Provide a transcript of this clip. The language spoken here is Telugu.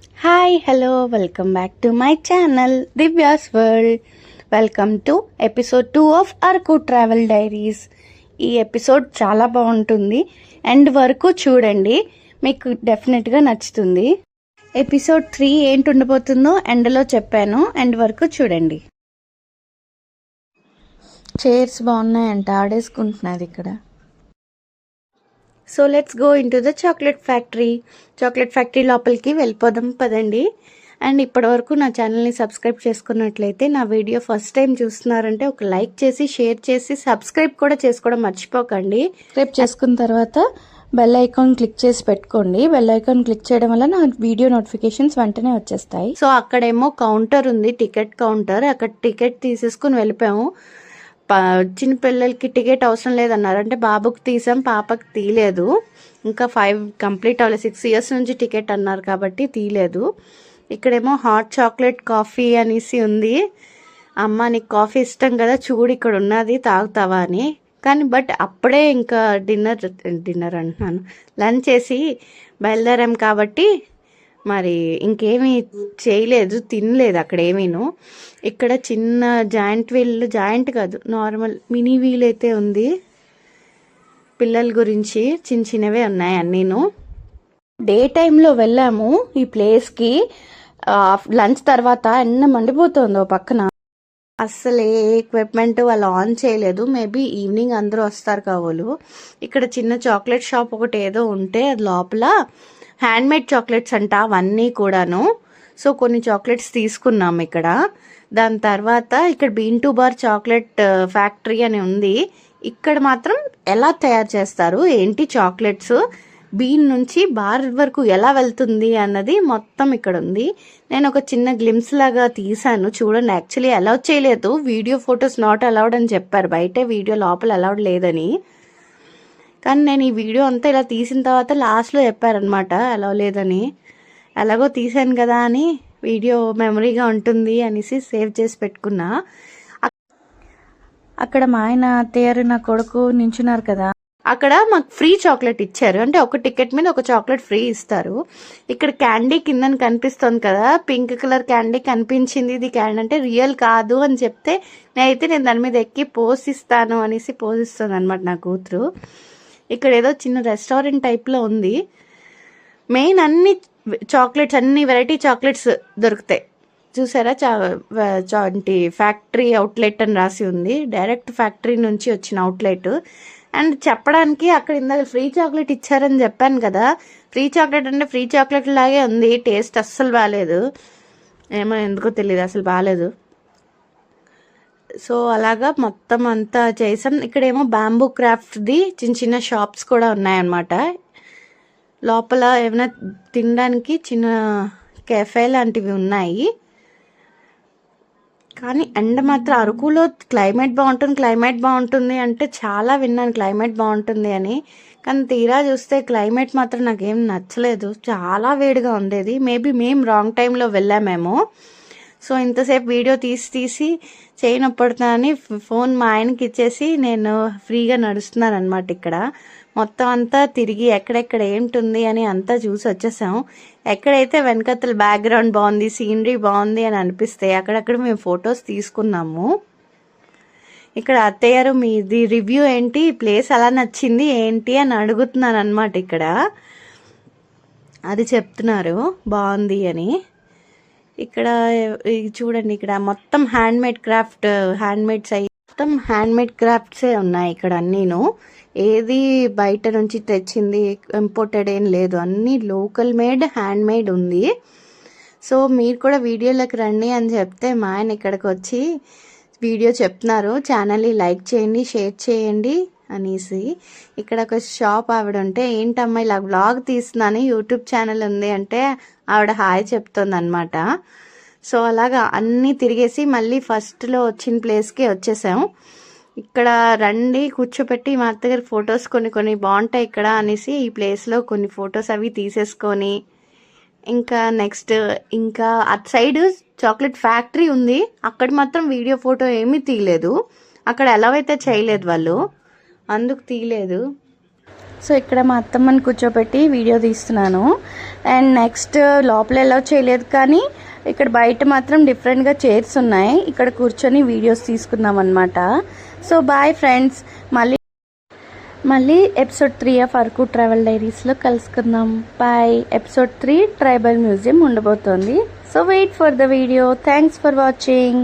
Hi hello welcome back to my channel Divya's world. Welcome to episode 2 of Araku travel diaries. ఈ ఎపిసోడ్ చాలా బాగుంటుంది, ఎండ్ వరకు చూడండి, మీకు డెఫినెట్గా నచ్చుతుంది. ఎపిసోడ్ 3 ఏంటి ఉండబోతుందో ఎండ్లో చెప్పాను, ఎండ్ వరకు చూడండి. చైర్స్ బాగున్నాయంట, ఆడేసుకుంటున్నది ఇక్కడ. So let's go in to the chocolate factory. Chocolate factory లోపలికి వెళ్ళిపోదాం పదండి. అండ్ ఇప్పటివరకు నా ఛానల్ని సబ్స్క్రైబ్ చేసుకున్నట్లయితే, నా వీడియో ఫస్ట్ టైం చూస్తున్నారంటే ఒక లైక్ చేసి, షేర్ చేసి, సబ్స్క్రైబ్ కూడా చేసుకోవడం మర్చిపోకండి. సబ్స్క్రైబ్ చేసుకున్న తర్వాత బెల్ ఐకాన్ క్లిక్ చేసి పెట్టుకోండి. బెల్ ఐకాన్ క్లిక్ చేయడం వల్ల నా వీడియో నోటిఫికేషన్స్ వెంటనే వచ్చేస్తాయి. సో అక్కడేమో కౌంటర్ ఉంది, టికెట్ కౌంటర్. అక్కడ టికెట్ తీసేసుకుని వెళ్ళిపోయాము. చిన్న పిల్లలకి టికెట్ అవసరం లేదన్నారు, అంటే బాబుకి తీసాం, పాపకి తీయలేదు. ఇంకా 5 కంప్లీట్ అవ్వలేదు, 6 ఇయర్స్ నుంచి టికెట్ అన్నారు కాబట్టి తీయలేదు. ఇక్కడేమో హాట్ చాక్లెట్ కాఫీ అనేసి ఉంది. అమ్మ నీకు కాఫీ ఇష్టం కదా, చూడు ఇక్కడ ఉన్నది, తాగుతావా అని. కానీ బట్ అప్పుడే ఇంకా డిన్నర్ అంటున్నాను, లంచ్ చేసి బయలుదేరాం కాబట్టి మరి ఇంకేమీ చేయలేదు, తినలేదు అక్కడ ఏమీను. ఇక్కడ చిన్న జాయింట్ కాదు, నార్మల్ మినీ వీల్ అయితే ఉంది. పిల్లల గురించి చిన్న చిన్నవే ఉన్నాయి అన్నీను. డే టైంలో వెళ్ళాము ఈ ప్లేస్కి. లంచ్ తర్వాత ఎండ మండిపోతుంది ఓ పక్కన. అస్సలు ఏ ఎక్విప్మెంట్ వాళ్ళు ఆన్ చేయలేదు. మేబీ ఈవినింగ్ అందరూ వస్తారు కావాలు. ఇక్కడ చిన్న చాక్లెట్ షాప్ ఒకటి ఏదో ఉంటే అది లోపల హ్యాండ్మేడ్ చాక్లెట్స్ అంట అవన్నీ కూడాను. సో కొన్ని చాక్లెట్స్ తీసుకున్నాం ఇక్కడ. దాని తర్వాత ఇక్కడ bean to bar chocolate factory అని ఉంది. ఇక్కడ మాత్రం ఎలా తయారు చేస్తారు ఏంటి, చాక్లెట్స్ బీన్ నుంచి బార్ వరకు ఎలా వెళ్తుంది అన్నది మొత్తం ఇక్కడ ఉంది. నేను ఒక చిన్న గ్లిమ్స్ లాగా తీసాను చూడండి. యాక్చువల్లీ అలౌడ్ చేయలేదు, వీడియో ఫొటోస్ నాట్ అలౌడ్ అని చెప్పారు, బయటే వీడియో లోపల అలౌడ్ లేదని. కానీ నేను ఈ వీడియో అంతా ఇలా తీసిన తర్వాత లాస్ట్లో చెప్పారనమాట అలా లేదని. ఎలాగో తీసాను కదా అని వీడియో మెమరీగా ఉంటుంది అనేసి సేవ్ చేసి పెట్టుకున్నా. అక్కడ మా ఆయన అత్తయ్యారు నా కొడుకు నించున్నారు కదా, అక్కడ మాకు ఫ్రీ చాక్లెట్ ఇచ్చారు. అంటే ఒక టికెట్ మీద ఒక చాక్లెట్ ఫ్రీ ఇస్తారు. ఇక్కడ క్యాండీ కిందని కనిపిస్తుంది కదా, పింక్ కలర్ క్యాండీ కనిపించింది. ఇది క్యాండీ అంటే రియల్ కాదు అని చెప్తే నేను దాని మీద ఎక్కి పోసిస్తాను అనేసి పోసిస్తుంది అనమాట నా కూతురు. ఇక్కడ ఏదో చిన్న రెస్టారెంట్ టైప్లో ఉంది. మెయిన్ అన్ని చాక్లెట్స్, అన్ని వెరైటీ చాక్లెట్స్ దొరుకుతాయి. చూసారా, ఫ్యాక్టరీ అవుట్లెట్ అని రాసి ఉంది. డైరెక్ట్ ఫ్యాక్టరీ నుంచి వచ్చిన అవుట్లెట్. అండ్ చెప్పడానికి అక్కడ ఇందాక ఫ్రీ చాక్లెట్ ఇచ్చారని చెప్పాను కదా, ఫ్రీ చాక్లెట్ అంటే ఫ్రీ చాక్లెట్ లాగే ఉంది. టేస్ట్ అస్సలు బాగాలేదు, ఏమో ఎందుకో తెలియదు, అసలు బాగాలేదు. సో అలాగా మొత్తం అంతా చేసాం. ఇక్కడేమో బ్యాంబూ క్రాఫ్ట్ది చిన్న చిన్న షాప్స్ కూడా ఉన్నాయన్నమాట. లోపల ఏమైనా తినడానికి చిన్న కెఫే లాంటివి ఉన్నాయి. కానీ ఎండ మాత్రం అరకులో క్లైమేట్ బాగుంటుంది అంటే చాలా విన్నాను క్లైమేట్ బాగుంటుంది అని. కానీ తీరా చూస్తే క్లైమేట్ మాత్రం నాకేం నచ్చలేదు, చాలా వేడిగా ఉండేది. మేబీ మేము రాంగ్ టైంలో వెళ్ళామేమో. సో ఇంతసేపు వీడియో తీసి చేయనప్పుడుతానని ఫోన్ మా ఆయనకి ఇచ్చేసి నేను ఫ్రీగా నడుస్తున్నాను అనమాట. ఇక్కడ మొత్తం అంతా తిరిగి ఎక్కడెక్కడ ఏంటుంది అని అంతా చూసి వచ్చేసాం. ఎక్కడైతే వెనకతల బ్యాక్గ్రౌండ్ బాగుంది, సీనరీ బాగుంది అని అనిపిస్తే అక్కడక్కడ మేము ఫొటోస్ తీసుకున్నాము. ఇక్కడ అత్తయ్యారు మీది రివ్యూ ఏంటి, ప్లేస్ ఎలా నచ్చింది ఏంటి అని అడుగుతున్నాను అనమాట. ఇక్కడ అది చెప్తున్నారు బాగుంది అని. ఇక్కడ చూడండి, ఇక్కడ మొత్తం హ్యాండ్మేడ్ క్రాఫ్ట్సే ఉన్నాయి ఇక్కడ అన్నీను. ఏది బయట నుంచి తెచ్చింది ఇంపోర్టెడ్ ఏం లేదు, అన్నీ లోకల్ మేడ్, హ్యాండ్మేడ్ ఉంది. సో మీరు కూడా వీడియోలోకి రండి అని చెప్తే మా ఆయన ఇక్కడికి వచ్చి వీడియో చెప్తున్నారు, ఛానల్ని లైక్ చేయండి, షేర్ చేయండి అనేసి. ఇక్కడ ఒక షాప్ ఆవిడ ఉంటే, ఏంటమ్మా ఇలా వ్లాగ్ తీస్తున్నాను, యూట్యూబ్ ఛానల్ ఉంది అంటే ఆవిడ హాయ్ చెప్తుంది అనమాట. సో అలాగా అన్నీ తిరిగేసి మళ్ళీ ఫస్ట్లో వచ్చిన ప్లేస్కి వచ్చేసాం. ఇక్కడ రండి కూర్చోపెట్టి మా అత్తగారి ఫొటోస్ కొన్ని బాగుంటాయి ఇక్కడ అనేసి ఈ ప్లేస్లో కొన్ని ఫొటోస్ అవి తీసేసుకొని, ఇంకా నెక్స్ట్ ఇంకా అటు సైడ్ చాక్లెట్ ఫ్యాక్టరీ ఉంది. అక్కడ మాత్రం వీడియో ఫోటో ఏమీ తీయలేదు, అక్కడ ఎలా అయితే చేయలేదు వాళ్ళు, అందుకు తీయలేదు. సో ఇక్కడ మా అత్తమ్మని కూర్చోబెట్టి వీడియో తీస్తున్నాను. అండ్ నెక్స్ట్ లోపల ఎలా చేయలేదు, కానీ ఇక్కడ బయట మాత్రం డిఫరెంట్గా చైర్స్ ఉన్నాయి. ఇక్కడ కూర్చొని వీడియోస్ తీసుకున్నాం అనమాట. సో బాయ్ ఫ్రెండ్స్, మళ్ళీ ఎపిసోడ్ 3 ఆఫ్ అరకు ట్రావెల్ డైరీస్లో కలుసుకుందాం. బాయ్. ఎపిసోడ్ 3 ట్రైబల్ మ్యూజియం ఉండబోతోంది. So wait for the video. Thanks for watching.